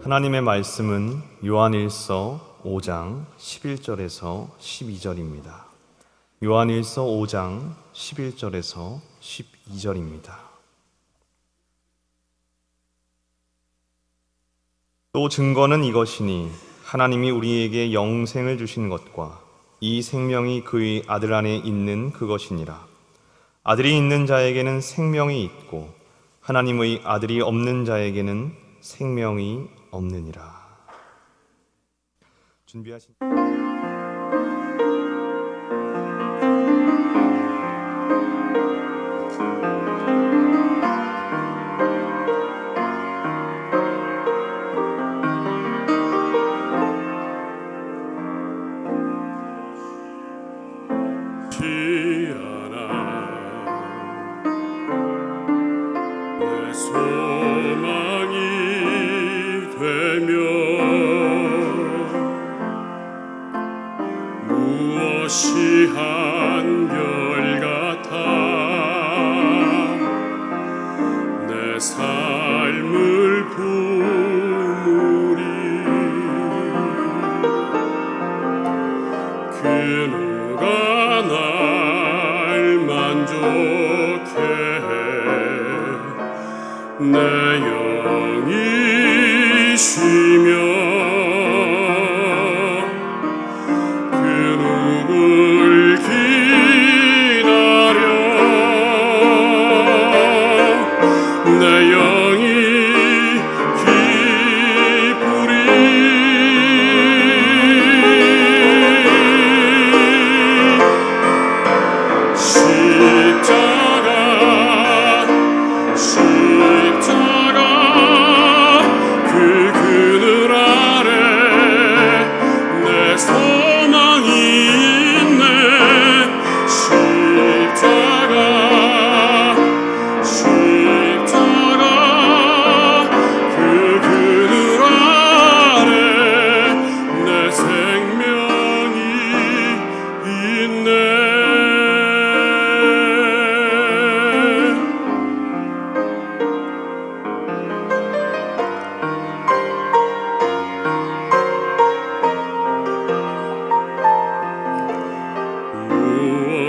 하나님의 말씀은 요한일서 5장 11절에서 12절입니다. 요한일서 5장 11절에서 12절입니다. 또 증거는 이것이니 하나님이 우리에게 영생을 주신 것과 이 생명이 그의 아들 안에 있는 그것이니라. 아들이 있는 자에게는 생명이 있고 하나님의 아들이 없는 자에게는 생명이 없느니라. 준비하신 무엇이 한결같아 내 삶을 부무리 그 누가 날 만족해 내 영이 쉬며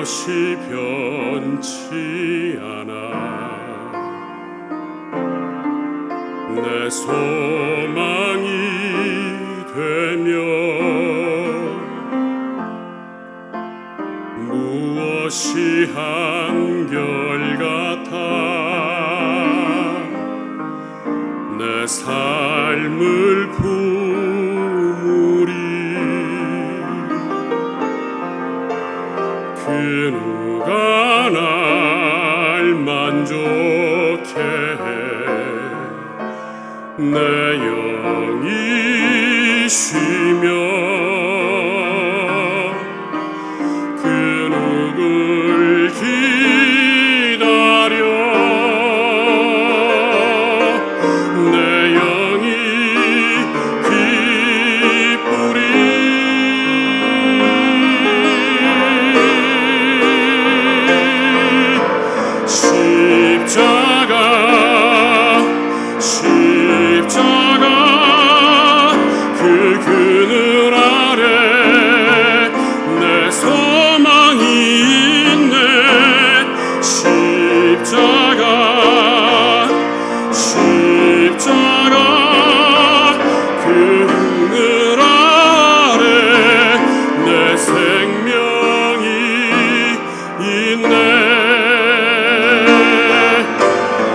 무엇이 변치 않아 내 소망이 되며 무엇이 한결같아 내 삶을 부무리 그 누가 날 만족해 내 영이 쉬며 그 누굴 기다려 내 영이 기쁘리 그늘 아래 내 소망이 있네 십자가 그늘 아래 내 생명이 있네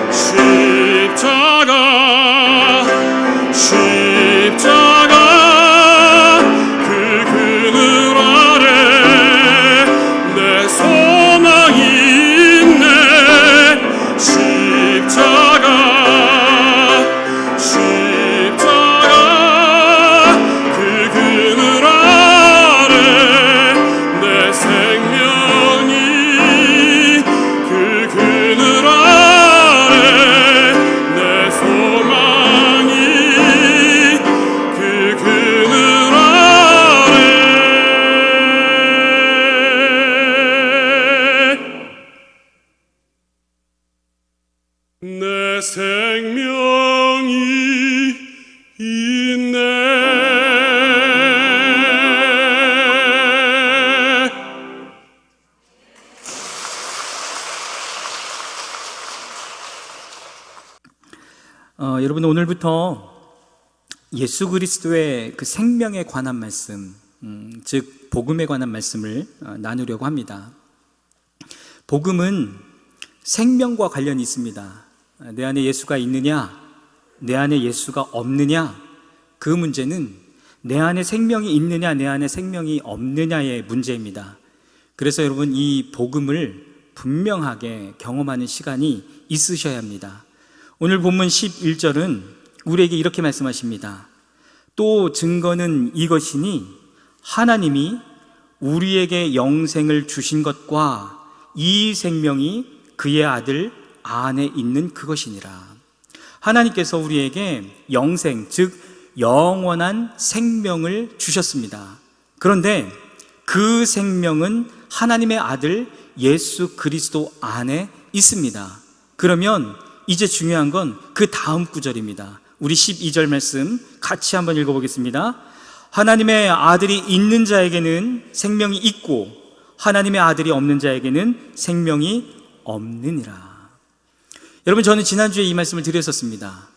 십자가 그늘 아래 내 소망이 여러분, 오늘부터 예수 그리스도의 그 생명에 관한 말씀, 즉 복음에 관한 말씀을 나누려고 합니다. 복음은 생명과 관련이 있습니다. 내 안에 예수가 있느냐, 내 안에 예수가 없느냐, 그 문제는 내 안에 생명이 있느냐, 내 안에 생명이 없느냐의 문제입니다. 그래서 여러분, 이 복음을 분명하게 경험하는 시간이 있으셔야 합니다. 오늘 본문 11절은 우리에게 이렇게 말씀하십니다. 또 증거는 이것이니 하나님이 우리에게 영생을 주신 것과 이 생명이 그의 아들 안에 있는 그것이니라. 하나님께서 우리에게 영생, 즉 영원한 생명을 주셨습니다. 그런데 그 생명은 하나님의 아들 예수 그리스도 안에 있습니다. 그러면 이제 중요한 건 그 다음 구절입니다. 우리 12절 말씀 같이 한번 읽어보겠습니다. 하나님의 아들이 있는 자에게는 생명이 있고 하나님의 아들이 없는 자에게는 생명이 없느니라. 여러분, 저는 지난주에 이 말씀을 드렸었습니다.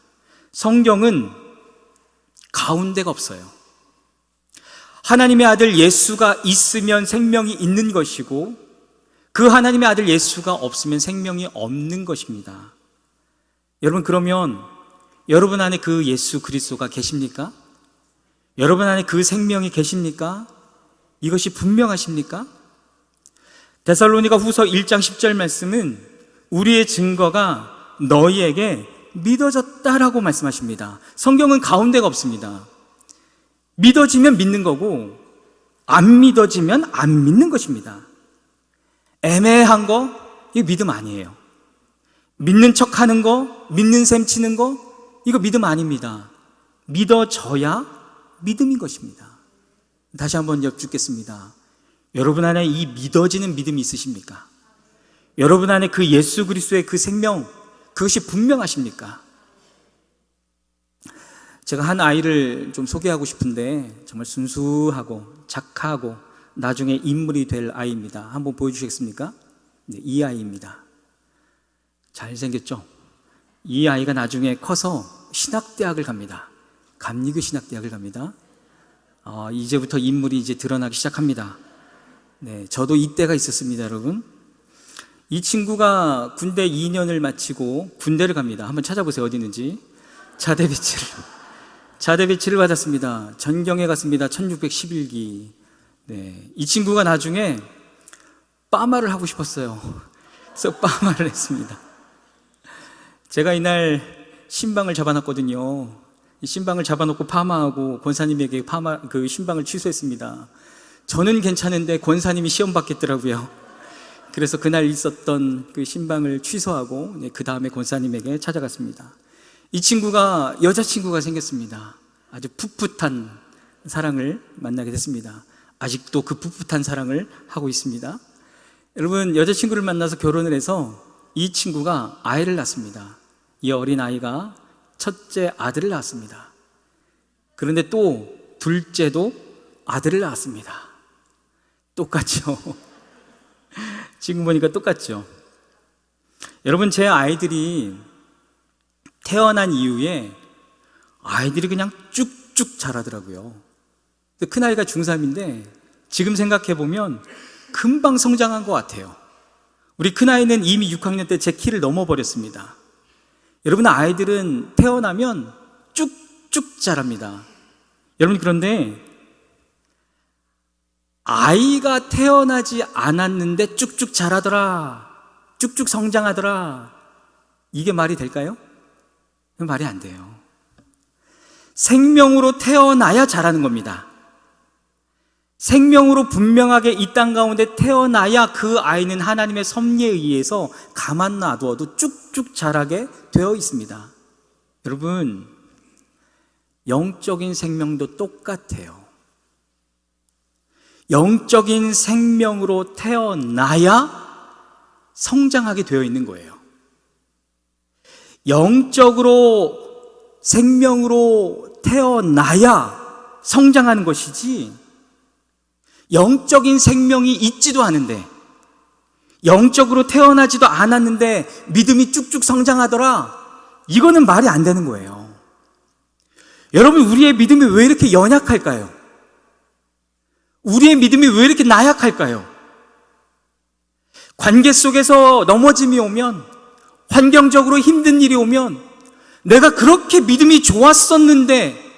성경은 가운데가 없어요. 하나님의 아들 예수가 있으면 생명이 있는 것이고 그 하나님의 아들 예수가 없으면 생명이 없는 것입니다. 여러분, 그러면 여러분 안에 그 예수 그리스도가 계십니까? 여러분 안에 그 생명이 계십니까? 이것이 분명하십니까? 데살로니가 후서 1장 10절 말씀은 우리의 증거가 너희에게 믿어졌다라고 말씀하십니다. 성경은 가운데가 없습니다. 믿어지면 믿는 거고 안 믿어지면 안 믿는 것입니다. 애매한 거, 이거 믿음 아니에요. 믿는 척 하는 거, 믿는 셈 치는 거, 이거 믿음 아닙니다. 믿어져야 믿음인 것입니다. 다시 한번 여쭙겠습니다. 여러분 안에 이 믿어지는 믿음이 있으십니까? 여러분 안에 그 예수 그리스도의 그 생명, 그것이 분명하십니까? 제가 한 아이를 좀 소개하고 싶은데 정말 순수하고 착하고 나중에 인물이 될 아이입니다. 한번 보여주시겠습니까? 네, 이 아이입니다. 잘생겼죠? 이 아이가 나중에 커서 신학대학을 갑니다. 감리교 신학대학을 갑니다. 이제부터 인물이 이제 드러나기 시작합니다. 네, 저도 이때가 있었습니다, 여러분. 이 친구가 군대 2년을 마치고 군대를 갑니다. 한번 찾아보세요, 어디 있는지. 자대 배치를 받았습니다. 전경에 갔습니다. 1611기. 네, 이 친구가 나중에 빠마를 하고 싶었어요. 그래서 빠마를 했습니다. 제가 이날 신방을 잡아놨거든요. 이 신방을 잡아놓고 파마하고 권사님에게 그 신방을 취소했습니다. 저는 괜찮은데 권사님이 시험 받겠더라고요. 그래서 그날 있었던 그 신방을 취소하고 그 다음에 권사님에게 찾아갔습니다. 이 친구가 여자친구가 생겼습니다. 아주 풋풋한 사랑을 만나게 됐습니다. 아직도 그 풋풋한 사랑을 하고 있습니다. 여러분, 여자친구를 만나서 결혼을 해서 이 친구가 아이를 낳습니다. 이 어린 아이가 첫째 아들을 낳았습니다. 그런데 또 둘째도 아들을 낳았습니다. 똑같죠? 지금 보니까 똑같죠? 여러분, 제 아이들이 태어난 이후에 아이들이 그냥 쭉쭉 자라더라고요. 큰아이가 중3인데 지금 생각해보면 금방 성장한 것 같아요. 우리 큰아이는 이미 6학년 때 제 키를 넘어버렸습니다. 여러분, 아이들은 태어나면 쭉쭉 자랍니다. 여러분, 그런데 아이가 태어나지 않았는데 쭉쭉 자라더라, 쭉쭉 성장하더라, 이게 말이 될까요? 말이 안 돼요. 생명으로 태어나야 자라는 겁니다. 생명으로 분명하게 이 땅 가운데 태어나야 그 아이는 하나님의 섭리에 의해서 가만 놔두어도 쭉쭉 자라게 되어 있습니다. 여러분, 영적인 생명도 똑같아요. 영적인 생명으로 태어나야 성장하게 되어 있는 거예요. 영적으로 생명으로 태어나야 성장하는 것이지, 영적인 생명이 있지도 않은데, 영적으로 태어나지도 않았는데 믿음이 쭉쭉 성장하더라, 이거는 말이 안 되는 거예요. 여러분, 우리의 믿음이 왜 이렇게 연약할까요? 우리의 믿음이 왜 이렇게 나약할까요? 관계 속에서 넘어짐이 오면, 환경적으로 힘든 일이 오면, 내가 그렇게 믿음이 좋았었는데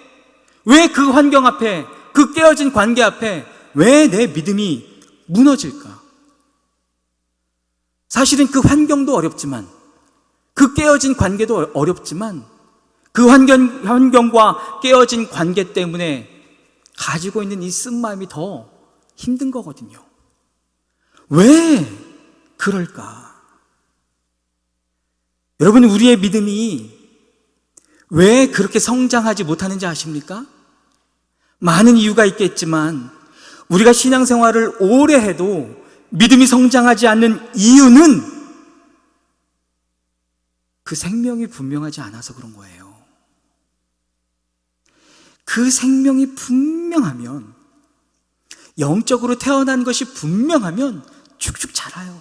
왜 그 환경 앞에, 그 깨어진 관계 앞에 왜 내 믿음이 무너질까? 사실은 그 환경도 어렵지만, 그 깨어진 관계도 어렵지만, 그 환경과 깨어진 관계 때문에 가지고 있는 이 쓴마음이 더 힘든 거거든요. 왜 그럴까? 여러분, 우리의 믿음이 왜 그렇게 성장하지 못하는지 아십니까? 많은 이유가 있겠지만 우리가 신앙생활을 오래 해도 믿음이 성장하지 않는 이유는 그 생명이 분명하지 않아서 그런 거예요. 그 생명이 분명하면, 영적으로 태어난 것이 분명하면 쭉쭉 자라요.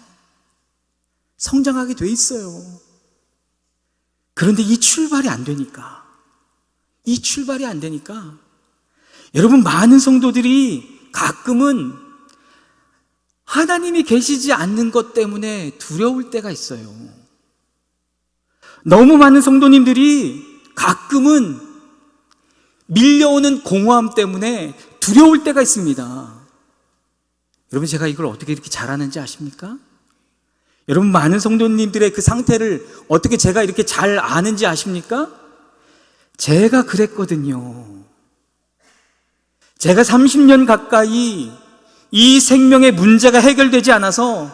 성장하게 돼 있어요. 그런데 이 출발이 안 되니까, 여러분, 많은 성도들이 가끔은 하나님이 계시지 않는 것 때문에 두려울 때가 있어요. 너무 많은 성도님들이 가끔은 밀려오는 공허함 때문에 두려울 때가 있습니다. 여러분, 제가 이걸 어떻게 이렇게 잘하는지 아십니까? 여러분, 많은 성도님들의 그 상태를 어떻게 제가 이렇게 잘 아는지 아십니까? 제가 그랬거든요. 제가 30년 가까이 이 생명의 문제가 해결되지 않아서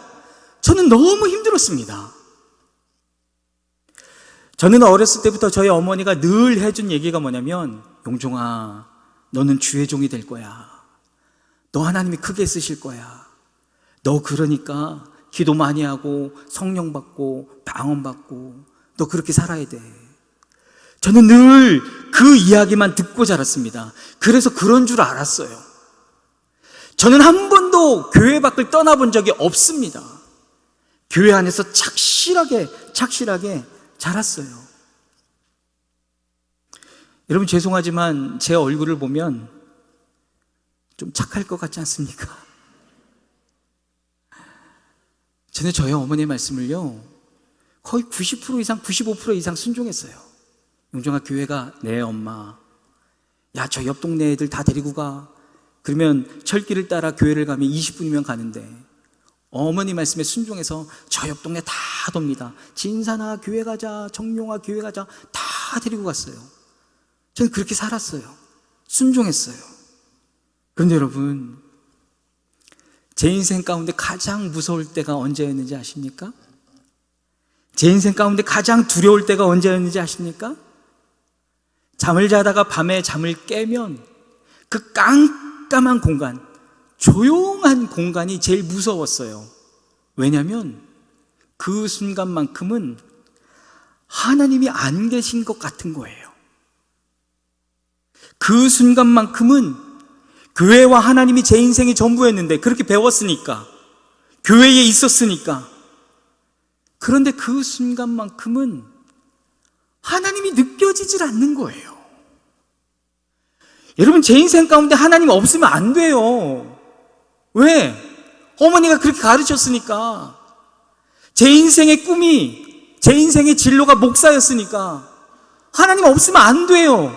저는 너무 힘들었습니다. 저는 어렸을 때부터 저희 어머니가 늘 해준 얘기가 뭐냐면, 용종아, 너는 주의 종이 될 거야. 너 하나님이 크게 쓰실 거야. 너 그러니까 기도 많이 하고 성령 받고 방언 받고 너 그렇게 살아야 돼. 저는 늘 그 이야기만 듣고 자랐습니다. 그래서 그런 줄 알았어요. 저는 한 번도 교회 밖을 떠나본 적이 없습니다. 교회 안에서 착실하게 자랐어요. 여러분, 죄송하지만 제 얼굴을 보면 좀 착할 것 같지 않습니까? 저는 저희 어머니의 말씀을요, 거의 90% 이상, 95% 이상 순종했어요. 용종아, 교회가, 네 엄마. 야, 저 옆 동네 애들 다 데리고 가. 그러면 철길을 따라 교회를 가면 20분이면 가는데, 어머니 말씀에 순종해서 저 옆 동네 다 돕니다. 진산아 교회 가자, 정용아 교회 가자, 다 데리고 갔어요. 저는 그렇게 살았어요. 순종했어요. 그런데 여러분, 제 인생 가운데 가장 무서울 때가 언제였는지 아십니까? 제 인생 가운데 가장 두려울 때가 언제였는지 아십니까? 잠을 자다가 밤에 잠을 깨면 그 깜깜한 공간, 조용한 공간이 제일 무서웠어요. 왜냐하면 그 순간만큼은 하나님이 안 계신 것 같은 거예요. 그 순간만큼은 교회와 하나님이 제 인생의 전부였는데, 그렇게 배웠으니까, 교회에 있었으니까. 그런데 그 순간만큼은 하나님이 느껴지질 않는 거예요. 여러분, 제 인생 가운데 하나님 없으면 안 돼요. 왜? 어머니가 그렇게 가르쳤으니까. 제 인생의 꿈이, 제 인생의 진로가 목사였으니까 하나님 없으면 안 돼요.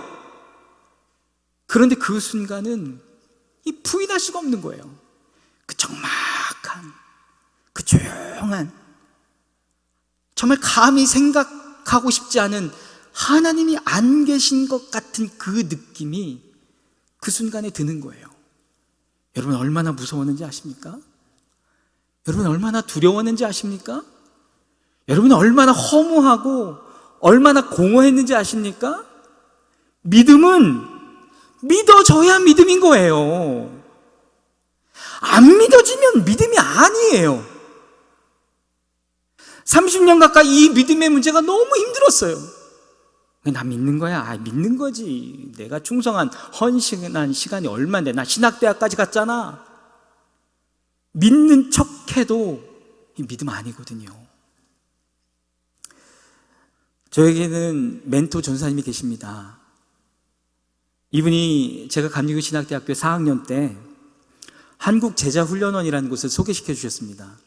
그런데 그 순간은 이 부인할 수가 없는 거예요. 그 적막한, 그 조용한, 정말 감히 생각하고 싶지 않은 하나님이 안 계신 것 같은 그 느낌이 그 순간에 드는 거예요. 여러분, 얼마나 무서웠는지 아십니까? 여러분, 얼마나 두려웠는지 아십니까? 여러분, 얼마나 허무하고 얼마나 공허했는지 아십니까? 믿음은 믿어져야 믿음인 거예요. 안 믿어지면 믿음이 아니에요. 30년 가까이 이 믿음의 문제가 너무 힘들었어요. 나 믿는 거야. 믿는 거지. 내가 충성한 헌신한 시간이 얼마인데, 나 신학대학까지 갔잖아. 믿는 척해도 이 믿음 아니거든요. 저에게는 멘토 전사님이 계십니다. 이분이 제가 감리교신학대학교 4학년 때 한국제자훈련원이라는 곳을 소개시켜 주셨습니다.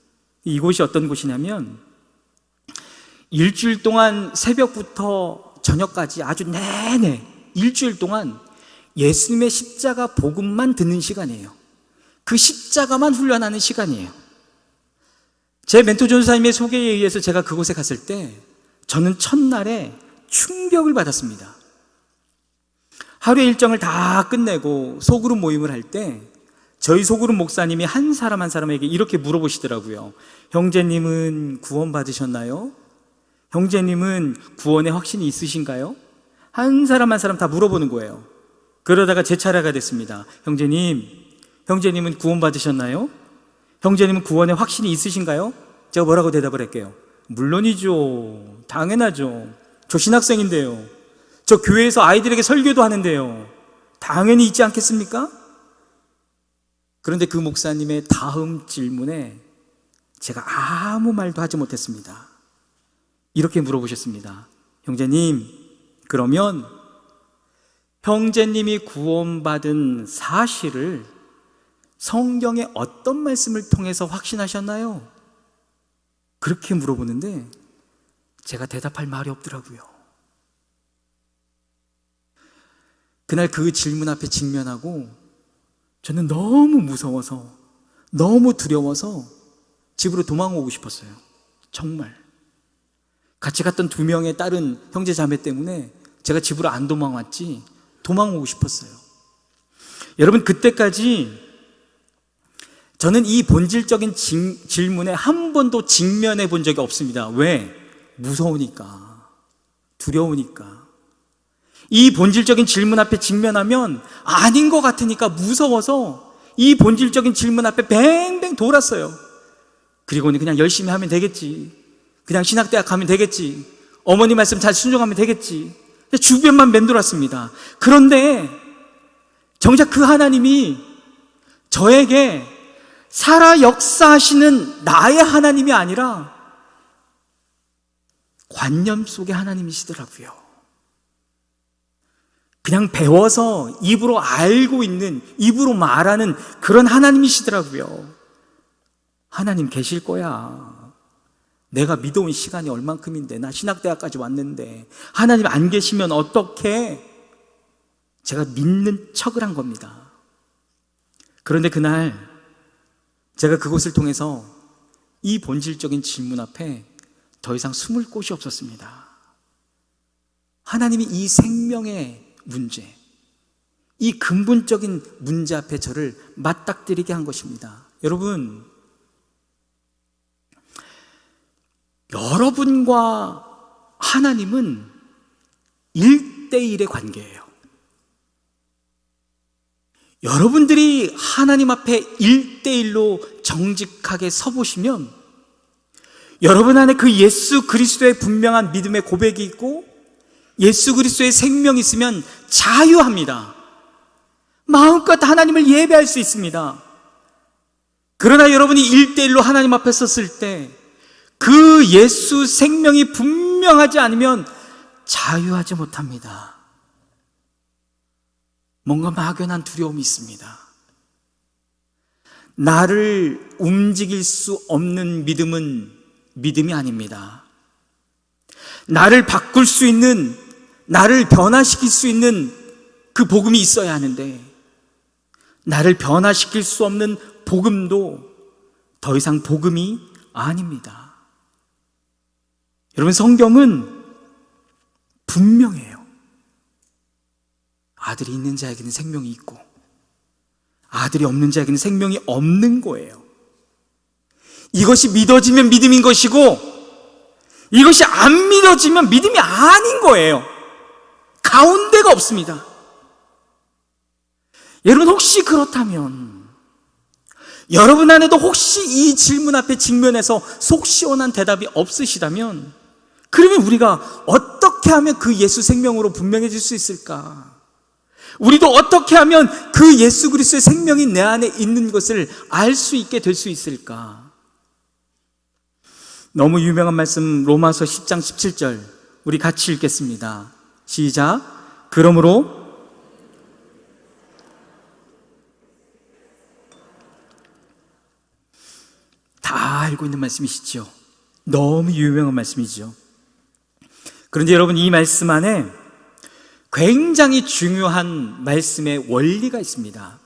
이곳이 어떤 곳이냐면 일주일 동안 새벽부터 저녁까지 아주 내내 일주일 동안 예수님의 십자가 복음만 듣는 시간이에요. 그 십자가만 훈련하는 시간이에요. 제 멘토 전도사님의 소개에 의해서 제가 그곳에 갔을 때 저는 첫날에 충격을 받았습니다. 하루의 일정을 다 끝내고 소그룹 모임을 할 때 저희 소그룹 목사님이 한 사람 한 사람에게 이렇게 물어보시더라고요. 형제님은 구원 받으셨나요? 형제님은 구원의 확신이 있으신가요? 한 사람 한 사람 다 물어보는 거예요. 그러다가 제 차례가 됐습니다. 형제님은 구원 받으셨나요? 형제님은 구원의 확신이 있으신가요? 제가 뭐라고 대답을 할게요? 물론이죠. 당연하죠. 저 신학생인데요. 저 교회에서 아이들에게 설교도 하는데요. 당연히 있지 않겠습니까? 그런데 그 목사님의 다음 질문에 제가 아무 말도 하지 못했습니다. 이렇게 물어보셨습니다. 형제님, 그러면 형제님이 구원받은 사실을 성경의 어떤 말씀을 통해서 확신하셨나요? 그렇게 물어보는데 제가 대답할 말이 없더라고요. 그날 그 질문 앞에 직면하고 저는 너무 무서워서, 너무 두려워서 집으로 도망오고 싶었어요. 정말. 같이 갔던 2명의 다른 형제 자매 때문에 제가 집으로 안 도망왔지 도망오고 싶었어요. 여러분, 그때까지 저는 이 본질적인 질문에 한 번도 직면해 본 적이 없습니다. 왜? 무서우니까, 두려우니까. 이 본질적인 질문 앞에 직면하면 아닌 것 같으니까 무서워서 이 본질적인 질문 앞에 뱅뱅 돌았어요. 그리고는 그냥 열심히 하면 되겠지, 그냥 신학대학 가면 되겠지, 어머니 말씀 잘 순종하면 되겠지, 주변만 맴돌았습니다. 그런데 정작 그 하나님이 저에게 살아 역사하시는 나의 하나님이 아니라 관념 속의 하나님이시더라고요. 그냥 배워서 입으로 알고 있는, 입으로 말하는 그런 하나님이시더라고요. 하나님 계실 거야. 내가 믿어온 시간이 얼만큼인데, 나 신학대학까지 왔는데 하나님 안 계시면 어떡해? 제가 믿는 척을 한 겁니다. 그런데 그날 제가 그곳을 통해서 이 본질적인 질문 앞에 더 이상 숨을 곳이 없었습니다. 하나님이 이 생명의 문제, 이 근본적인 문제 앞에 저를 맞닥뜨리게 한 것입니다. 여러분, 여러분과 하나님은 1대1의 관계예요. 여러분들이 하나님 앞에 1대1로 정직하게 서보시면 여러분 안에 그 예수 그리스도의 분명한 믿음의 고백이 있고 예수 그리스도의 생명이 있으면 자유합니다. 마음껏 하나님을 예배할 수 있습니다. 그러나 여러분이 1대1로 하나님 앞에 섰을 때 그 예수 생명이 분명하지 않으면 자유하지 못합니다. 뭔가 막연한 두려움이 있습니다. 나를 움직일 수 없는 믿음은 믿음이 아닙니다. 나를 바꿀 수 있는, 나를 변화시킬 수 있는 그 복음이 있어야 하는데 나를 변화시킬 수 없는 복음도 더 이상 복음이 아닙니다. 여러분, 성경은 분명해요. 아들이 있는 자에게는 생명이 있고 아들이 없는 자에게는 생명이 없는 거예요. 이것이 믿어지면 믿음인 것이고 이것이 안 믿어지면 믿음이 아닌 거예요. 가운데가 없습니다. 여러분, 혹시 그렇다면 여러분 안에도 혹시 이 질문 앞에 직면해서 속 시원한 대답이 없으시다면 그러면 우리가 어떻게 하면 그 예수 생명으로 분명해질 수 있을까? 우리도 어떻게 하면 그 예수 그리스도의 생명이 내 안에 있는 것을 알 수 있게 될 수 있을까? 너무 유명한 말씀 로마서 10장 17절 우리 같이 읽겠습니다. 시작. 그러므로 알고 있는 말씀이시죠. 너무 유명한 말씀이죠. 그런데 여러분, 이 말씀 안에 굉장히 중요한 말씀의 원리가 있습니다.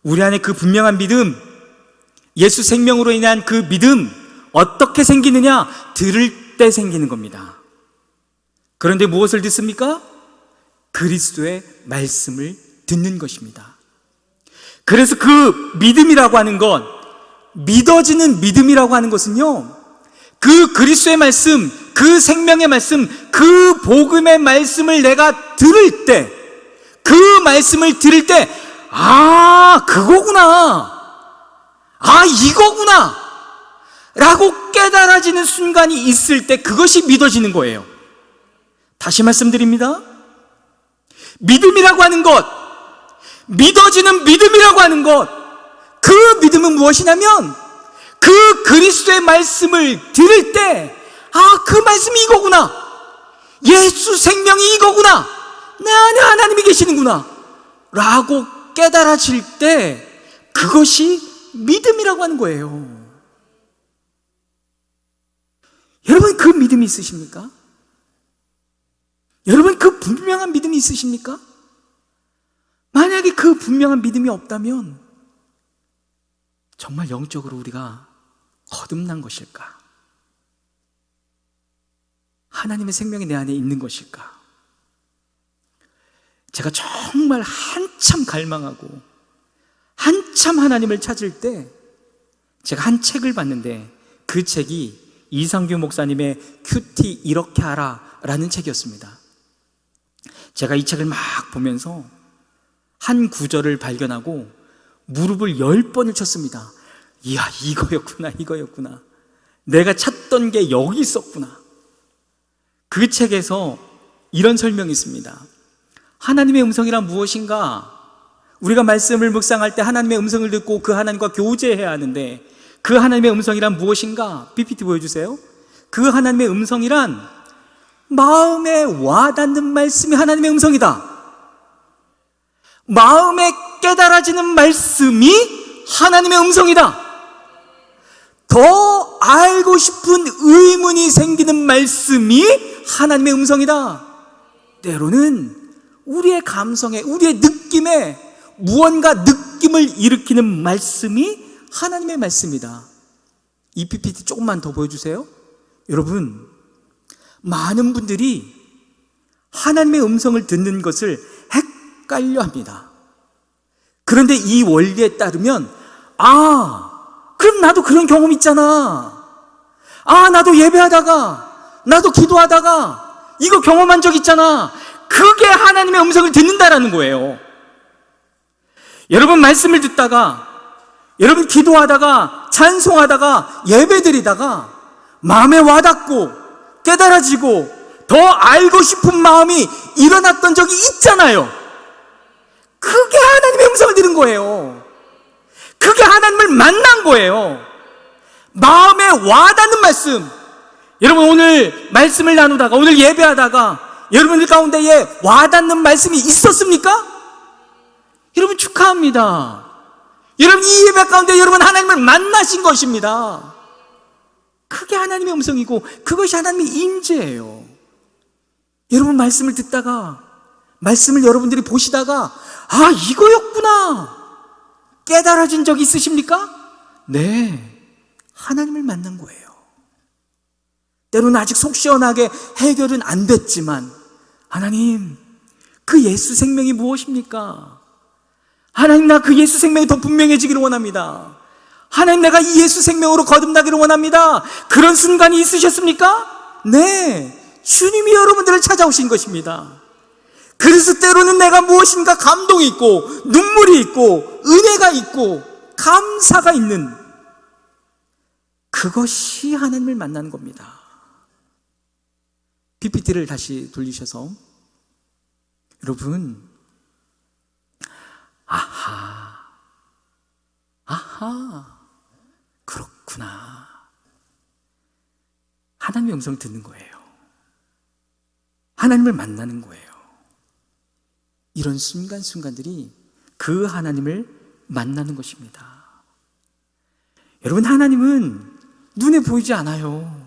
우리 안에 그 분명한 믿음, 예수 생명으로 인한 그 믿음, 어떻게 생기느냐? 들을 때 생기는 겁니다. 그런데 무엇을 듣습니까? 그리스도의 말씀을 듣는 것입니다. 그래서 그 믿음이라고 하는 것, 믿어지는 믿음이라고 하는 것은요, 그 그리스도의 말씀, 그 생명의 말씀, 그 복음의 말씀을 내가 들을 때, 그 말씀을 들을 때, 아, 그거구나, 아, 이거구나 라고 깨달아지는 순간이 있을 때 그것이 믿어지는 거예요. 다시 말씀드립니다. 믿음이라고 하는 것, 믿어지는 믿음이라고 하는 것, 그 믿음은 무엇이냐면 그 그리스도의 말씀을 들을 때, 아, 그 말씀이 이거구나, 예수 생명이 이거구나, 내 안에 하나님이 계시는구나 라고 깨달아질 때 그것이 믿음이라고 하는 거예요. 여러분, 그 믿음이 있으십니까? 여러분, 그 분명한 믿음이 있으십니까? 만약에 그 분명한 믿음이 없다면 정말 영적으로 우리가 거듭난 것일까? 하나님의 생명이 내 안에 있는 것일까? 제가 정말 한참 갈망하고 한참 하나님을 찾을 때 제가 한 책을 봤는데 그 책이 이상규 목사님의 큐티 이렇게 하라 라는 책이었습니다. 제가 이 책을 막 보면서 한 구절을 발견하고 무릎을 10번을 쳤습니다. 이야, 이거였구나, 이거였구나. 내가 찾던 게 여기 있었구나. 그 책에서 이런 설명이 있습니다. 하나님의 음성이란 무엇인가? 우리가 말씀을 묵상할 때 하나님의 음성을 듣고 그 하나님과 교제해야 하는데 그 하나님의 음성이란 무엇인가? PPT 보여주세요. 그 하나님의 음성이란 마음에 와닿는 말씀이 하나님의 음성이다. 마음에 깨달아지는 말씀이 하나님의 음성이다. 더 알고 싶은 의문이 생기는 말씀이 하나님의 음성이다. 때로는 우리의 감성에, 우리의 느낌에 무언가 느낌을 일으키는 말씀이 하나님의 말씀이다. 이 PPT 조금만 더 보여주세요. 여러분, 많은 분들이 하나님의 음성을 듣는 것을 헷갈려 합니다. 그런데 이 원리에 따르면, 아, 그럼 나도 그런 경험 있잖아. 아, 나도 예배하다가, 나도 기도하다가 이거 경험한 적 있잖아. 그게 하나님의 음성을 듣는다라는 거예요. 여러분, 말씀을 듣다가, 여러분 기도하다가, 찬송하다가, 예배드리다가 마음에 와닿고 깨달아지고 더 알고 싶은 마음이 일어났던 적이 있잖아요. 그게 하나님의 음성을 들은 거예요. 그게 하나님을 만난 거예요. 마음에 와닿는 말씀. 여러분, 오늘 말씀을 나누다가, 오늘 예배하다가 여러분들 가운데에 와닿는 말씀이 있었습니까? 여러분, 축하합니다. 여러분, 이 예배 가운데 여러분 하나님을 만나신 것입니다. 그게 하나님의 음성이고 그것이 하나님의 임재예요. 여러분, 말씀을 듣다가, 말씀을 여러분들이 보시다가, 아, 이거였구나 깨달아진 적 있으십니까? 네, 하나님을 만난 거예요. 때로는 아직 속 시원하게 해결은 안 됐지만, 하나님, 그 예수 생명이 무엇입니까? 하나님, 나 그 예수 생명이 더 분명해지기를 원합니다. 하나님, 내가 이 예수 생명으로 거듭나기를 원합니다. 그런 순간이 있으셨습니까? 네, 주님이 여러분들을 찾아오신 것입니다. 그래서 때로는 내가 무엇인가 감동이 있고 눈물이 있고 은혜가 있고 감사가 있는, 그것이 하나님을 만나는 겁니다. PPT를 다시 돌리셔서, 여러분, 아하, 그렇구나. 하나님의 음성을 듣는 거예요. 하나님을 만나는 거예요. 이런 순간순간들이 그 하나님을 만나는 것입니다. 여러분, 하나님은 눈에 보이지 않아요.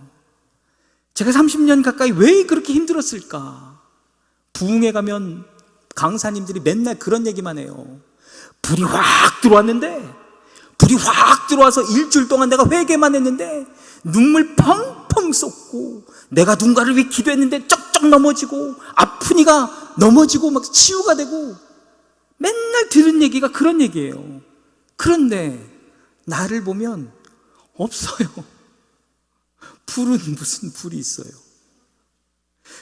제가 30년 가까이 왜 그렇게 힘들었을까? 부흥회 가면 강사님들이 맨날 그런 얘기만 해요. 불이 확 들어와서 일주일 동안 내가 회개만 했는데 눈물 펑펑 쏟고, 내가 누군가를 위해 기도했는데 쩍쩍 넘어지고, 아프니까 넘어지고 막 치유가 되고, 맨날 들은 얘기가 그런 얘기예요. 그런데 나를 보면 없어요. 불은 무슨 불이 있어요?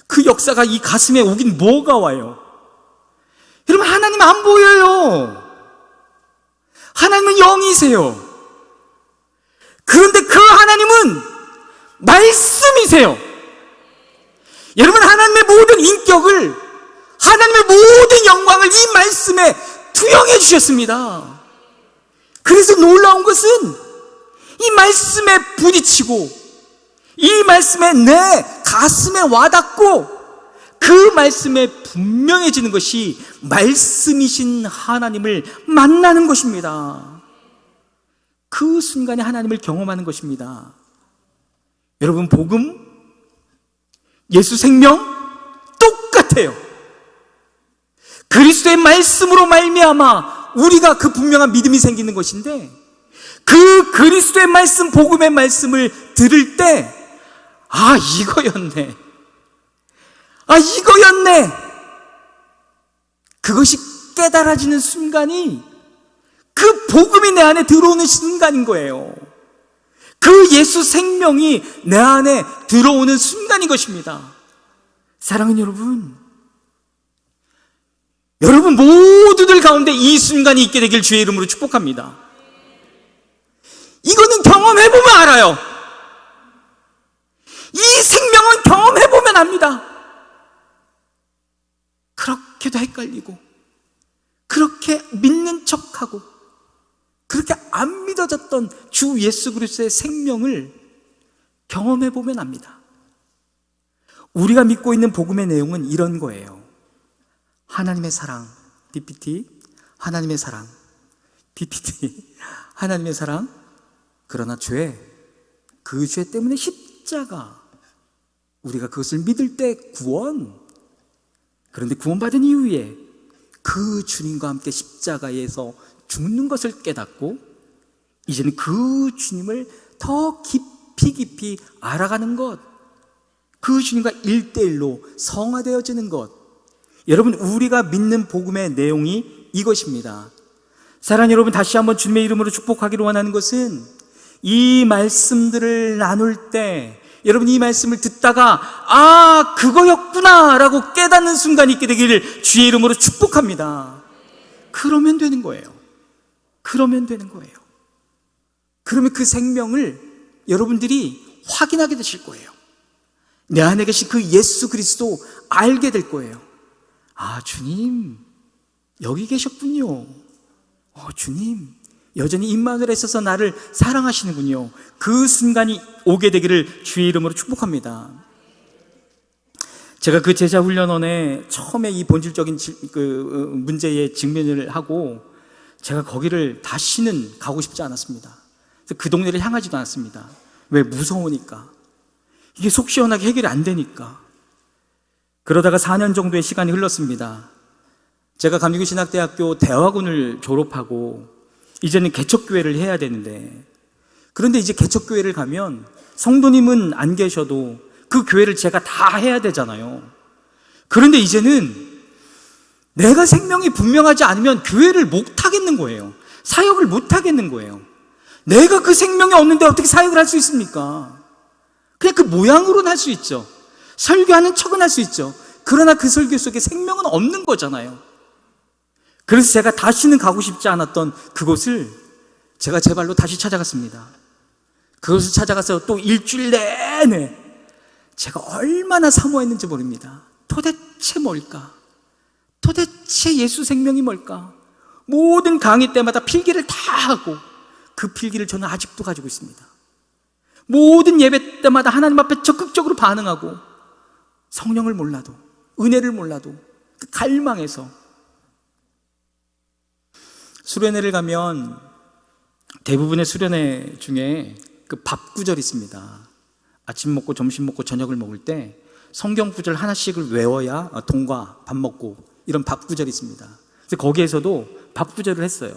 그 역사가 이 가슴에 오긴 뭐가 와요? 여러분, 하나님 안 보여요. 하나님은 영이세요. 그런데 그 하나님은 말씀이세요. 여러분, 하나님의 모든 인격을, 하나님의 모든 영광을 이 말씀에 투영해 주셨습니다. 그래서 놀라운 것은 이 말씀에 부딪히고, 이 말씀에 내 가슴에 와닿고, 그 말씀에 분명해지는 것이 말씀이신 하나님을 만나는 것입니다. 그 순간에 하나님을 경험하는 것입니다. 여러분, 복음, 예수 생명 똑같아요. 그리스도의 말씀으로 말미암아 우리가 그 분명한 믿음이 생기는 것인데, 그 그리스도의 말씀, 복음의 말씀을 들을 때, 아, 이거였네. 그것이 깨달아지는 순간이 그 복음이 내 안에 들어오는 순간인 거예요. 그 예수 생명이 내 안에 들어오는 순간인 것입니다. 사랑하는 여러분, 여러분 모두들 가운데 이 순간이 있게 되길 주의 이름으로 축복합니다. 이거는 경험해보면 알아요. 이 생명은 경험해보면 압니다. 그렇게도 헷갈리고, 그렇게 믿는 척하고, 그렇게 안 믿어졌던 주 예수 그리스도의 생명을 경험해보면 압니다. 우리가 믿고 있는 복음의 내용은 이런 거예요. 하나님의 사랑, DPT, 하나님의 사랑, DPT, 하나님의 사랑, 그러나 그 죄 때문에 십자가, 우리가 그것을 믿을 때 구원, 그런데 구원받은 이후에 그 주님과 함께 십자가에서 죽는 것을 깨닫고, 이제는 그 주님을 더 깊이 알아가는 것, 그 주님과 1:1로 성화되어지는 것. 여러분, 우리가 믿는 복음의 내용이 이것입니다. 사랑하는 여러분, 다시 한번 주님의 이름으로 축복하기를 원하는 것은, 이 말씀들을 나눌 때 여러분, 이 말씀을 듣다가 아, 그거였구나 라고 깨닫는 순간이 있게 되기를 주의 이름으로 축복합니다. 그러면 되는 거예요. 그러면 그 생명을 여러분들이 확인하게 되실 거예요. 내 안에 계신 그 예수 그리스도 알게 될 거예요. 아, 주님 여기 계셨군요. 주님 여전히 임마누엘에 있어서 나를 사랑하시는군요. 그 순간이 오게 되기를 주의 이름으로 축복합니다. 제가 그 제자훈련원에 처음에 이 본질적인 문제에 직면을 하고, 제가 거기를 다시는 가고 싶지 않았습니다. 그래서 그 동네를 향하지도 않았습니다. 왜? 무서우니까. 이게 속 시원하게 해결이 안 되니까. 그러다가 4년 정도의 시간이 흘렀습니다. 제가 감리교신학대학교 대학원을 졸업하고 이제는 개척교회를 해야 되는데, 그런데 이제 개척교회를 가면 성도님은 안 계셔도 그 교회를 제가 다 해야 되잖아요. 그런데 이제는 내가 생명이 분명하지 않으면 교회를 못 하겠는 거예요. 사역을 못 하겠는 거예요. 내가 그 생명이 없는데 어떻게 사역을 할 수 있습니까? 그냥 그 모양으로는 할 수 있죠. 설교하는 척은 할 수 있죠. 그러나 그 설교 속에 생명은 없는 거잖아요. 그래서 제가 다시는 가고 싶지 않았던 그곳을 제가 제 발로 다시 찾아갔습니다. 그것을 찾아가서 또 일주일 내내 제가 얼마나 사모했는지 모릅니다. 도대체 뭘까? 도대체 예수 생명이 뭘까? 모든 강의 때마다 필기를 다 하고, 그 필기를 저는 아직도 가지고 있습니다. 모든 예배 때마다 하나님 앞에 적극적으로 반응하고, 성령을 몰라도, 은혜를 몰라도 그 갈망해서, 수련회를 가면 대부분의 수련회 중에 그 밥 구절이 있습니다. 아침 먹고 점심 먹고 저녁을 먹을 때 성경 구절 하나씩을 외워야 동과 밥 먹고, 이런 밥 구절이 있습니다. 그래서 거기에서도 밥 구절을 했어요.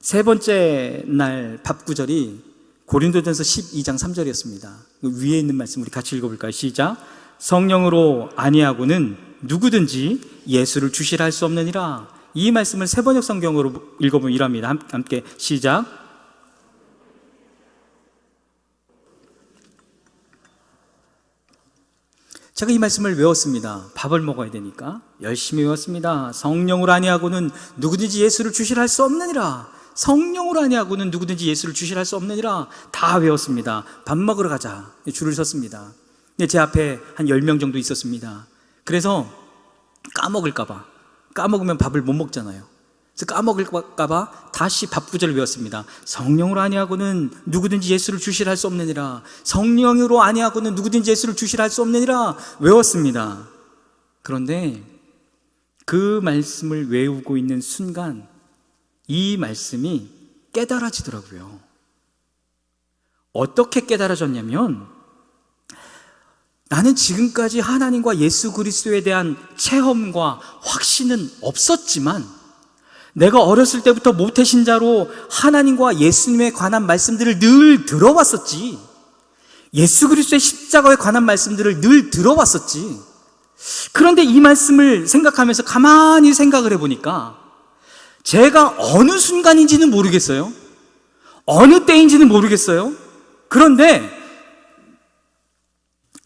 세 번째 날 밥 구절이 고린도전서 12장 3절이었습니다. 위에 있는 말씀 우리 같이 읽어볼까요? 시작. 성령으로 아니하고는 누구든지 예수를 주시라 할 수 없느니라. 이 말씀을 세번역 성경으로 읽어보면 이랍니다. 함께 시작. 제가 이 말씀을 외웠습니다. 밥을 먹어야 되니까 열심히 외웠습니다. 성령으로 아니하고는 누구든지 예수를 주시라 할 수 없느니라. 성령으로 아니하고는 누구든지 예수를 주시라 할 수 없느니라. 다 외웠습니다. 밥 먹으러 가자. 줄을 섰습니다. 근데 제 앞에 한 10명 정도 있었습니다. 그래서 까먹으면 밥을 못 먹잖아요. 그래서 까먹을까봐 다시 밥 구절을 외웠습니다. 성령으로 아니하고는 누구든지 예수를 주시라 할 수 없느니라. 성령으로 아니하고는 누구든지 예수를 주시라 할 수 없느니라 외웠습니다. 그런데 그 말씀을 외우고 있는 순간 이 말씀이 깨달아지더라고요. 어떻게 깨달아졌냐면, 나는 지금까지 하나님과 예수 그리스도에 대한 체험과 확신은 없었지만, 내가 어렸을 때부터 모태신자로 하나님과 예수님에 관한 말씀들을 늘 들어왔었지. 예수 그리스도의 십자가에 관한 말씀들을 늘 들어왔었지. 그런데 이 말씀을 생각하면서 가만히 생각을 해보니까 제가 어느 순간인지는 모르겠어요. 어느 때인지는 모르겠어요. 그런데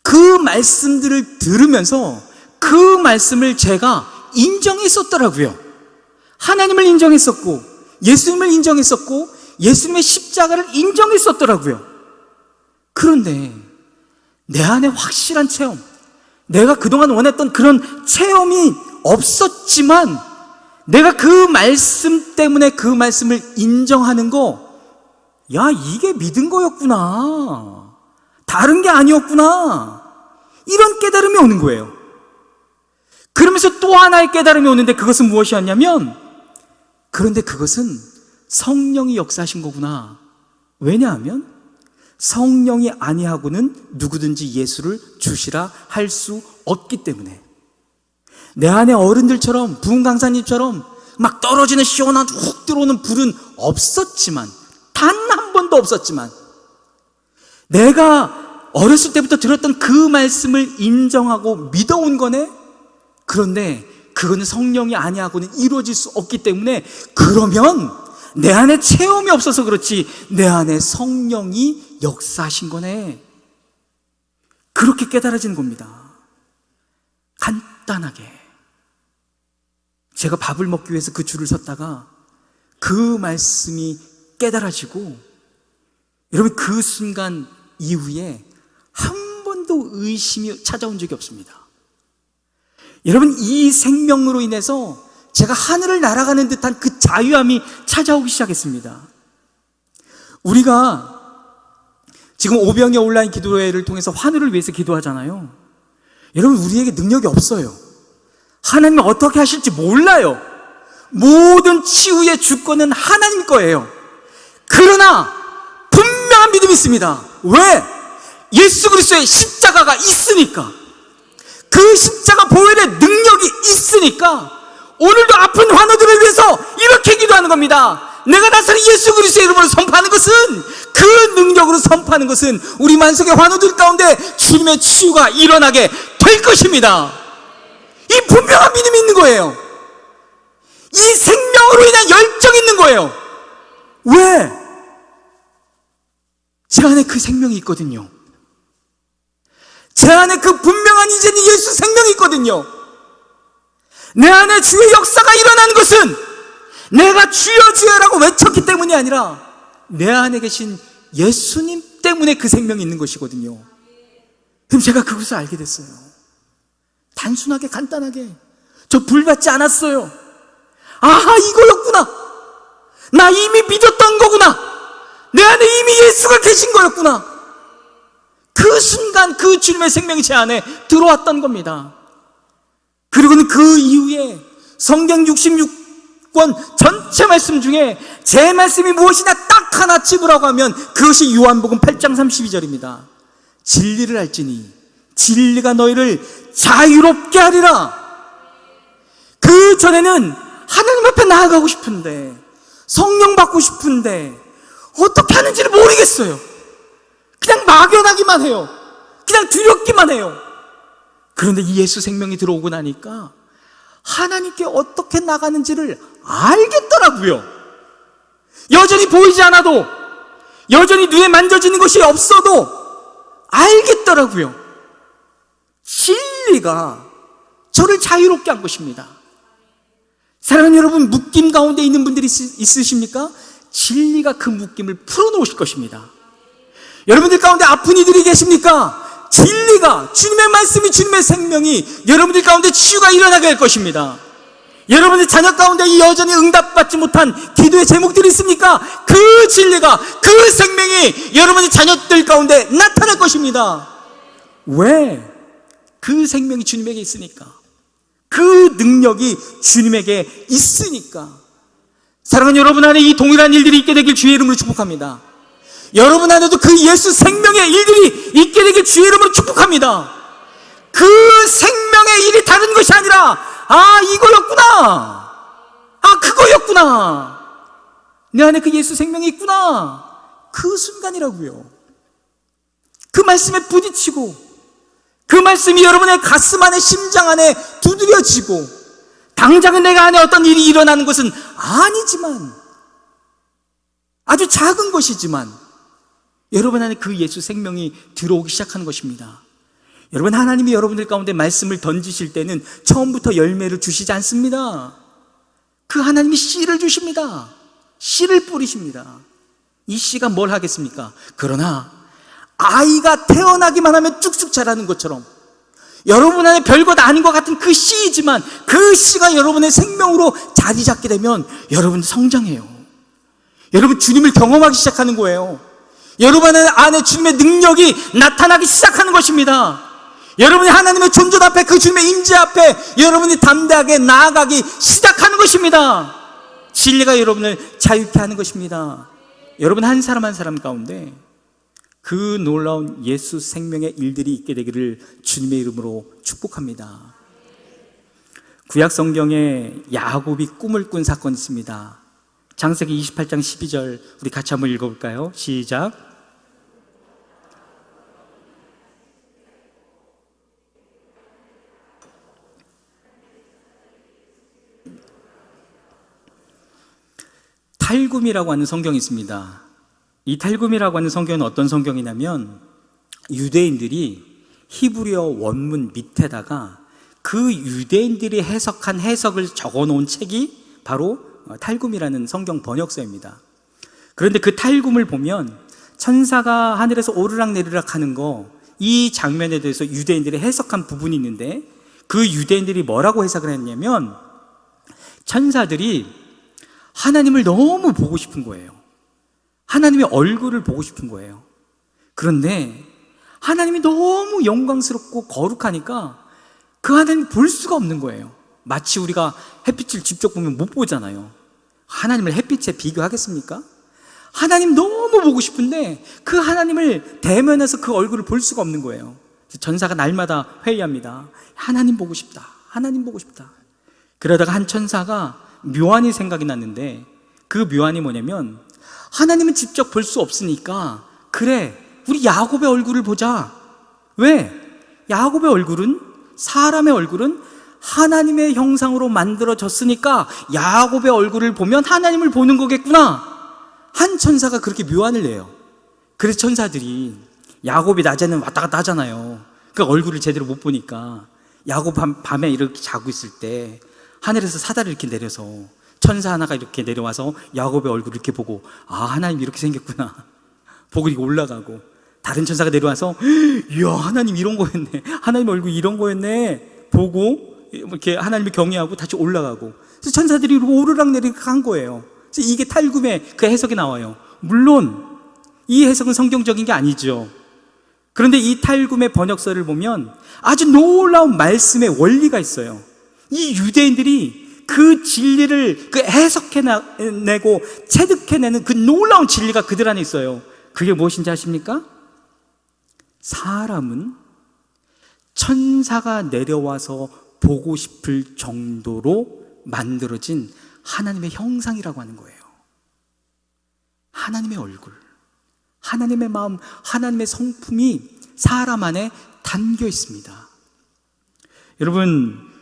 그 말씀들을 들으면서 그 말씀을 제가 인정했었더라고요. 하나님을 인정했었고, 예수님을 인정했었고, 예수님의 십자가를 인정했었더라고요. 그런데 내 안에 확실한 체험, 내가 그동안 원했던 그런 체험이 없었지만, 내가 그 말씀 때문에 그 말씀을 인정하는 거, 야, 이게 믿은 거였구나. 다른 게 아니었구나. 이런 깨달음이 오는 거예요. 그러면서 또 하나의 깨달음이 오는데, 그것은 무엇이었냐면, 그런데 그것은 성령이 역사하신 거구나. 왜냐하면 성령이 아니하고는 누구든지 예수를 주시라 할 수 없기 때문에. 내 안에 어른들처럼, 부흥 강사님처럼 막 떨어지는 시원한 훅 들어오는 불은 없었지만, 단 한 번도 없었지만, 내가 어렸을 때부터 들었던 그 말씀을 인정하고 믿어온 거네. 그런데 그거는 성령이 아니하고는 이루어질 수 없기 때문에, 그러면 내 안에 체험이 없어서 그렇지 내 안에 성령이 역사하신 거네. 그렇게 깨달아지는 겁니다. 간단하게. 제가 밥을 먹기 위해서 그 줄을 섰다가 그 말씀이 깨달아지고, 여러분 그 순간 이후에 한 번도 의심이 찾아온 적이 없습니다. 여러분, 이 생명으로 인해서 제가 하늘을 날아가는 듯한 그 자유함이 찾아오기 시작했습니다. 우리가 지금 오병이어 온라인 기도회를 통해서 환우를 위해서 기도하잖아요. 여러분, 우리에게 능력이 없어요. 하나님이 어떻게 하실지 몰라요. 모든 치유의 주권은 하나님 거예요. 그러나 분명한 믿음이 있습니다. 왜? 예수 그리스도의 십자가가 있으니까. 그 십자가 보혈의 능력이 있으니까 오늘도 아픈 환우들을 위해서 이렇게 기도하는 겁니다. 내가 나서는 예수 그리스도의 이름으로 선포하는 것은, 그 능력으로 선포하는 것은 우리 만성의 환우들 가운데 주님의 치유가 일어나게 될 것입니다. 이 분명한 믿음이 있는 거예요. 이 생명으로 인한 열정이 있는 거예요. 왜? 제 안에 그 생명이 있거든요. 제 안에 그 분명한 이제는 예수 생명이 있거든요. 내 안에 주의 역사가 일어나는 것은 내가 주여 주여라고 외쳤기 때문이 아니라 내 안에 계신 예수님 때문에 그 생명이 있는 것이거든요. 그럼 제가 그것을 알게 됐어요. 단순하게 간단하게 저 불 받지 않았어요. 아하, 이거였구나. 나 이미 믿었던 거구나. 내 안에 이미 예수가 계신 거였구나. 그 순간 그 주님의 생명이 제 안에 들어왔던 겁니다. 그리고는 그 이후에 성경 66권 전체 말씀 중에 제 말씀이 무엇이냐 딱 딱 하나 찝으라고 하면 그것이 요한복음 8장 32절입니다. 진리를 알지니 진리가 너희를 자유롭게 하리라. 그 전에는 하나님 앞에 나아가고 싶은데, 성령 받고 싶은데 어떻게 하는지를 모르겠어요. 그냥 막연하기만 해요. 그냥 두렵기만 해요. 그런데 이 예수 생명이 들어오고 나니까 하나님께 어떻게 나가는지를 알겠더라고요. 여전히 보이지 않아도, 여전히 눈에 만져지는 것이 없어도 알겠더라고요. 진리가 저를 자유롭게 한 것입니다. 사랑하는 여러분, 묶임 가운데 있는 분들이 있으십니까? 진리가 그 묶임을 풀어놓으실 것입니다. 여러분들 가운데 아픈 이들이 계십니까? 진리가, 주님의 말씀이, 주님의 생명이 여러분들 가운데 치유가 일어나게 할 것입니다. 여러분들 자녀 가운데 이 여전히 응답받지 못한 기도의 제목들이 있습니까? 그 진리가, 그 생명이 여러분의 자녀들 가운데 나타날 것입니다. 왜? 그 생명이 주님에게 있으니까. 그 능력이 주님에게 있으니까. 사랑하는 여러분 안에 이 동일한 일들이 있게 되길 주의 이름으로 축복합니다. 여러분 안에도 그 예수 생명의 일들이 있게 되길 주의 이름으로 축복합니다. 그 생명의 일이 다른 것이 아니라, 아, 이거였구나, 아, 그거였구나, 내 안에 그 예수 생명이 있구나, 그 순간이라고요. 그 말씀에 부딪히고, 그 말씀이 여러분의 가슴 안에, 심장 안에 두드려지고, 당장은 내가 안에 어떤 일이 일어나는 것은 아니지만, 아주 작은 것이지만 여러분 안에 그 예수 생명이 들어오기 시작하는 것입니다. 여러분, 하나님이 여러분들 가운데 말씀을 던지실 때는 처음부터 열매를 주시지 않습니다. 그 하나님이 씨를 주십니다. 씨를 뿌리십니다. 이 씨가 뭘 하겠습니까? 그러나 아이가 태어나기만 하면 쭉쭉 자라는 것처럼 여러분 안에 별것 아닌 것 같은 그 씨이지만 그 씨가 여러분의 생명으로 자리 잡게 되면 여러분 성장해요. 여러분 주님을 경험하기 시작하는 거예요. 여러분 안에 주님의 능력이 나타나기 시작하는 것입니다. 여러분이 하나님의 존재 앞에, 그 주님의 임재 앞에 여러분이 담대하게 나아가기 시작하는 것입니다. 진리가 여러분을 자유케 하는 것입니다. 여러분 한 사람 한 사람 가운데 그 놀라운 예수 생명의 일들이 있게 되기를 주님의 이름으로 축복합니다. 구약 성경에 야곱이 꿈을 꾼 사건이 있습니다. 창세기 28장 12절 우리 같이 한번 읽어볼까요? 시작. 탈굼이라고 하는 성경이 있습니다. 이 탈굼이라고 하는 성경은 어떤 성경이냐면 유대인들이 히브리어 원문 밑에다가 그 유대인들이 해석한 해석을 적어놓은 책이 바로 탈굼이라는 성경 번역서입니다. 그런데 그 탈굼을 보면 천사가 하늘에서 오르락내리락 하는 거, 이 장면에 대해서 유대인들이 해석한 부분이 있는데 그 유대인들이 뭐라고 해석을 했냐면 천사들이 하나님을 너무 보고 싶은 거예요. 하나님의 얼굴을 보고 싶은 거예요. 그런데 하나님이 너무 영광스럽고 거룩하니까 그 하나님을 볼 수가 없는 거예요. 마치 우리가 햇빛을 직접 보면 못 보잖아요. 하나님을 햇빛에 비교하겠습니까? 하나님 너무 보고 싶은데 그 하나님을 대면해서 그 얼굴을 볼 수가 없는 거예요. 전사가 날마다 회의합니다. 하나님 보고 싶다, 하나님 보고 싶다. 그러다가 한 천사가 묘안이 생각이 났는데 그 묘안이 뭐냐면 하나님은 직접 볼 수 없으니까 그래, 우리 야곱의 얼굴을 보자. 왜? 야곱의 얼굴은, 사람의 얼굴은 하나님의 형상으로 만들어졌으니까 야곱의 얼굴을 보면 하나님을 보는 거겠구나. 한 천사가 그렇게 묘안을 내요. 그래서 천사들이, 야곱이 낮에는 왔다 갔다 하잖아요. 그 얼굴을 제대로 못 보니까 야곱 밤에 이렇게 자고 있을 때 하늘에서 사다리를 이렇게 내려서 천사 하나가 이렇게 내려와서 야곱의 얼굴을 이렇게 보고, 아, 하나님 이렇게 생겼구나 보고 이렇게 올라가고, 다른 천사가 내려와서 이야, 하나님 이런 거였네, 하나님 얼굴 이런 거였네 보고 이렇게 하나님을 경외하고 다시 올라가고. 그래서 천사들이 이러고 오르락내리락 한 거예요. 그래서 이게 탈굼의 그 해석이 나와요. 물론 이 해석은 성경적인 게 아니죠. 그런데 이 탈굼의 번역서를 보면 아주 놀라운 말씀의 원리가 있어요. 이 유대인들이 그 진리를 그 해석해내고 체득해내는 그 놀라운 진리가 그들 안에 있어요. 그게 무엇인지 아십니까? 사람은 천사가 내려와서 보고 싶을 정도로 만들어진 하나님의 형상이라고 하는 거예요. 하나님의 얼굴, 하나님의 마음, 하나님의 성품이 사람 안에 담겨 있습니다. 여러분,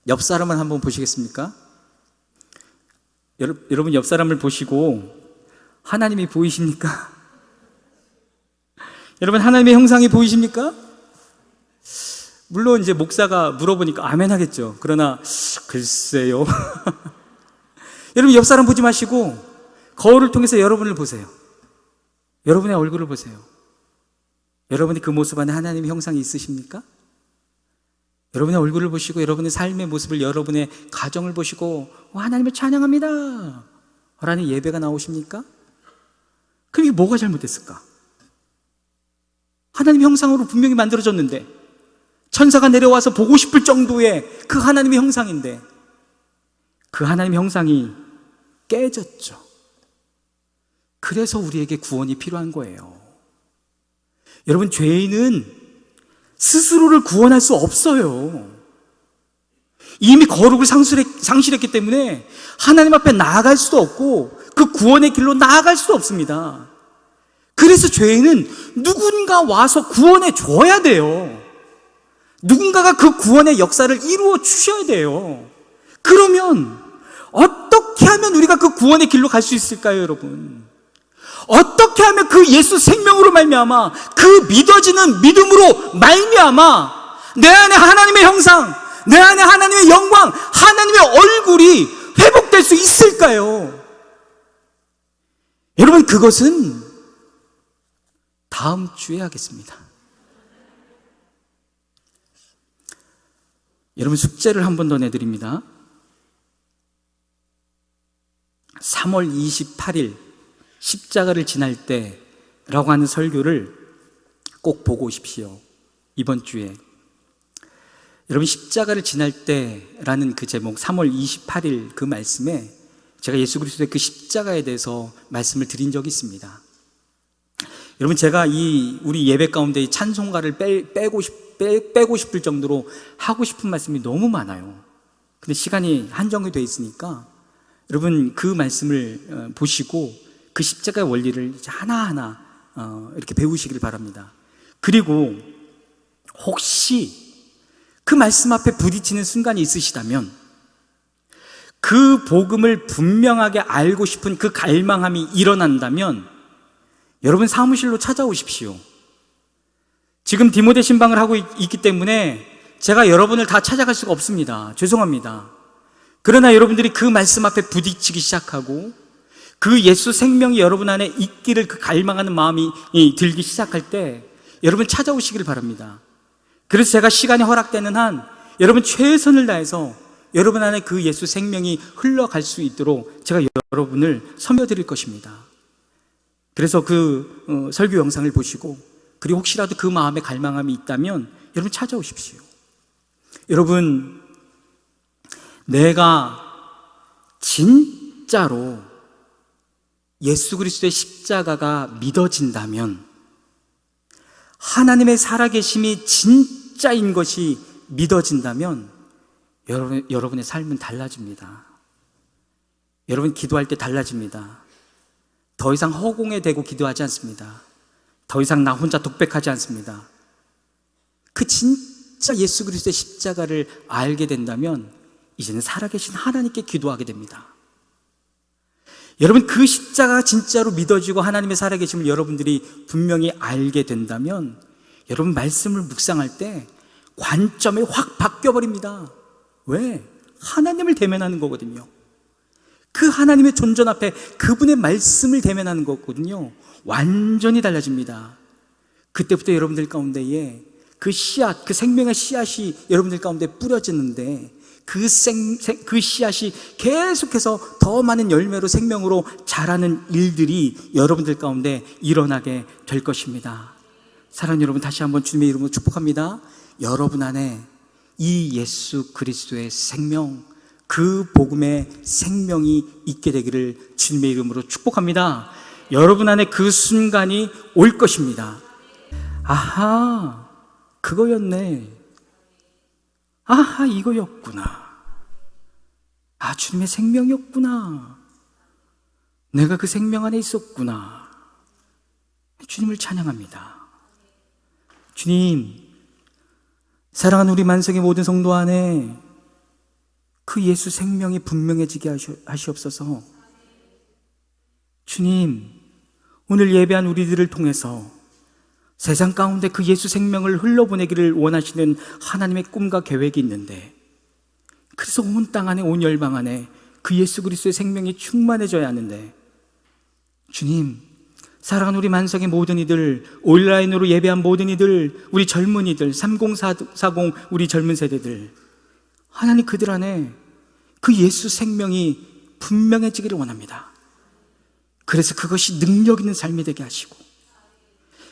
옆 사람을 한번 보시겠습니까? 여러분 옆 사람을 보시고 하나님이 보이십니까? 여러분, 하나님의 형상이 보이십니까? 물론 이제 목사가 물어보니까 아멘 하겠죠. 그러나 글쎄요. 여러분, 옆 사람 보지 마시고 거울을 통해서 여러분을 보세요. 여러분의 얼굴을 보세요. 여러분이 그 모습 안에 하나님의 형상이 있으십니까? 여러분의 얼굴을 보시고 여러분의 삶의 모습을, 여러분의 가정을 보시고 하나님을 찬양합니다 라는 예배가 나오십니까? 그럼 이게 뭐가 잘못됐을까? 하나님의 형상으로 분명히 만들어졌는데, 천사가 내려와서 보고 싶을 정도의 그 하나님의 형상인데 그 하나님의 형상이 깨졌죠. 그래서 우리에게 구원이 필요한 거예요. 여러분, 죄인은 스스로를 구원할 수 없어요. 이미 거룩을 상실했기 때문에 하나님 앞에 나아갈 수도 없고 그 구원의 길로 나아갈 수도 없습니다. 그래서 죄인은 누군가 와서 구원해 줘야 돼요. 누군가가 그 구원의 역사를 이루어 주셔야 돼요. 그러면 어떻게 하면 우리가 그 구원의 길로 갈 수 있을까요, 여러분? 어떻게 하면 그 예수 생명으로 말미암아, 그 믿어지는 믿음으로 말미암아 내 안에 하나님의 형상, 내 안에 하나님의 영광, 하나님의 얼굴이 회복될 수 있을까요? 여러분, 그것은 다음 주에 하겠습니다. 여러분, 숙제를 한 번 더 내드립니다. 3월 28일 십자가를 지날 때라고 하는 설교를 꼭 보고 오십시오. 이번 주에. 여러분, 십자가를 지날 때라는 그 제목, 3월 28일 그 말씀에 제가 예수 그리스도의 그 십자가에 대해서 말씀을 드린 적이 있습니다. 여러분, 제가 우리 예배 가운데 이 찬송가를 빼고 싶을 정도로 하고 싶은 말씀이 너무 많아요. 근데 시간이 한정이 되어 있으니까 여러분, 그 말씀을 보시고 그 십자가의 원리를 하나하나 이렇게 배우시길 바랍니다. 그리고 혹시 그 말씀 앞에 부딪히는 순간이 있으시다면 그 복음을 분명하게 알고 싶은 그 갈망함이 일어난다면 여러분 사무실로 찾아오십시오. 지금 디모데 신방을 하고 있기 때문에 제가 여러분을 다 찾아갈 수가 없습니다. 죄송합니다. 그러나 여러분들이 그 말씀 앞에 부딪히기 시작하고 그 예수 생명이 여러분 안에 있기를 그 갈망하는 마음이 들기 시작할 때 여러분 찾아오시길 바랍니다. 그래서 제가 시간이 허락되는 한 여러분 최선을 다해서 여러분 안에 그 예수 생명이 흘러갈 수 있도록 제가 여러분을 섬겨드릴 것입니다. 그래서 그 설교 영상을 보시고, 그리고 혹시라도 그 마음에 갈망함이 있다면 여러분 찾아오십시오. 여러분, 내가 진짜로 예수 그리스도의 십자가가 믿어진다면, 하나님의 살아계심이 진짜인 것이 믿어진다면 여러분의 삶은 달라집니다. 여러분, 기도할 때 달라집니다. 더 이상 허공에 대고 기도하지 않습니다. 더 이상 나 혼자 독백하지 않습니다. 그 진짜 예수 그리스도의 십자가를 알게 된다면 이제는 살아계신 하나님께 기도하게 됩니다. 여러분, 그 십자가가 진짜로 믿어지고 하나님의 살아계심을 여러분들이 분명히 알게 된다면 여러분 말씀을 묵상할 때 관점이 확 바뀌어버립니다. 왜? 하나님을 대면하는 거거든요. 그 하나님의 존전 앞에 그분의 말씀을 대면하는 거거든요. 완전히 달라집니다. 그때부터 여러분들 가운데에 그 씨앗, 그 생명의 씨앗이 여러분들 가운데 뿌려지는데 그 씨앗이 계속해서 더 많은 열매로 생명으로 자라는 일들이 여러분들 가운데 일어나게 될 것입니다. 사랑하는 여러분, 다시 한번 주님의 이름으로 축복합니다. 여러분 안에 이 예수 그리스도의 생명, 그 복음의 생명이 있게 되기를 주님의 이름으로 축복합니다. 여러분 안에 그 순간이 올 것입니다. 아하, 그거였네. 아하, 이거였구나. 아, 주님의 생명이었구나. 내가 그 생명 안에 있었구나. 주님을 찬양합니다. 주님, 사랑하는 우리 만성의 모든 성도 안에 그 예수 생명이 분명해지게 하시옵소서. 주님, 오늘 예배한 우리들을 통해서 세상 가운데 그 예수 생명을 흘러보내기를 원하시는 하나님의 꿈과 계획이 있는데, 그래서 온 땅 안에, 온 열방 안에 그 예수 그리스도의 생명이 충만해져야 하는데, 주님, 사랑하는 우리 만성의 모든 이들, 온라인으로 예배한 모든 이들, 우리 젊은이들, 3040 우리 젊은 세대들, 하나님 그들 안에 그 예수 생명이 분명해지기를 원합니다. 그래서 그것이 능력 있는 삶이 되게 하시고,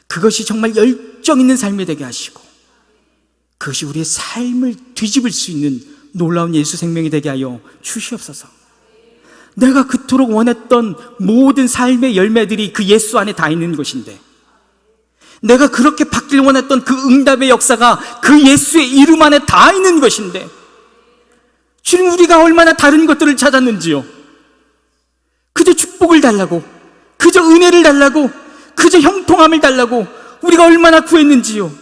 그것이 정말 열정 있는 삶이 되게 하시고, 그것이 우리의 삶을 뒤집을 수 있는 놀라운 예수 생명이 되게 하여 주시옵소서. 내가 그토록 원했던 모든 삶의 열매들이 그 예수 안에 다 있는 것인데, 내가 그렇게 받길 원했던 그 응답의 역사가 그 예수의 이름 안에 다 있는 것인데, 주님, 우리가 얼마나 다른 것들을 찾았는지요. 그저 축복을 달라고, 그저 은혜를 달라고, 그저 형통함을 달라고 우리가 얼마나 구했는지요.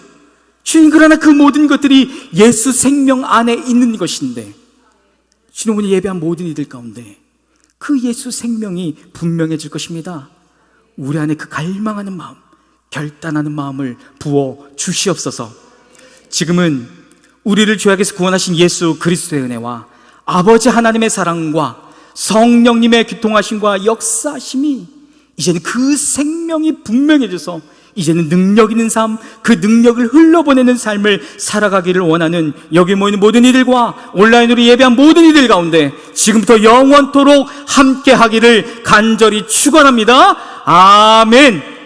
주님, 그러나 그 모든 것들이 예수 생명 안에 있는 것인데, 주님, 오늘 예배한 모든 이들 가운데 그 예수 생명이 분명해질 것입니다. 우리 안에 그 갈망하는 마음, 결단하는 마음을 부어 주시옵소서. 지금은 우리를 죄악에서 구원하신 예수 그리스도의 은혜와 아버지 하나님의 사랑과 성령님의 교통하심과 역사하심이 이제는 그 생명이 분명해져서 이제는 능력 있는 삶, 그 능력을 흘러보내는 삶을 살아가기를 원하는 여기 모이는 모든 이들과 온라인으로 예배한 모든 이들 가운데 지금부터 영원토록 함께 하기를 간절히 축원합니다. 아멘.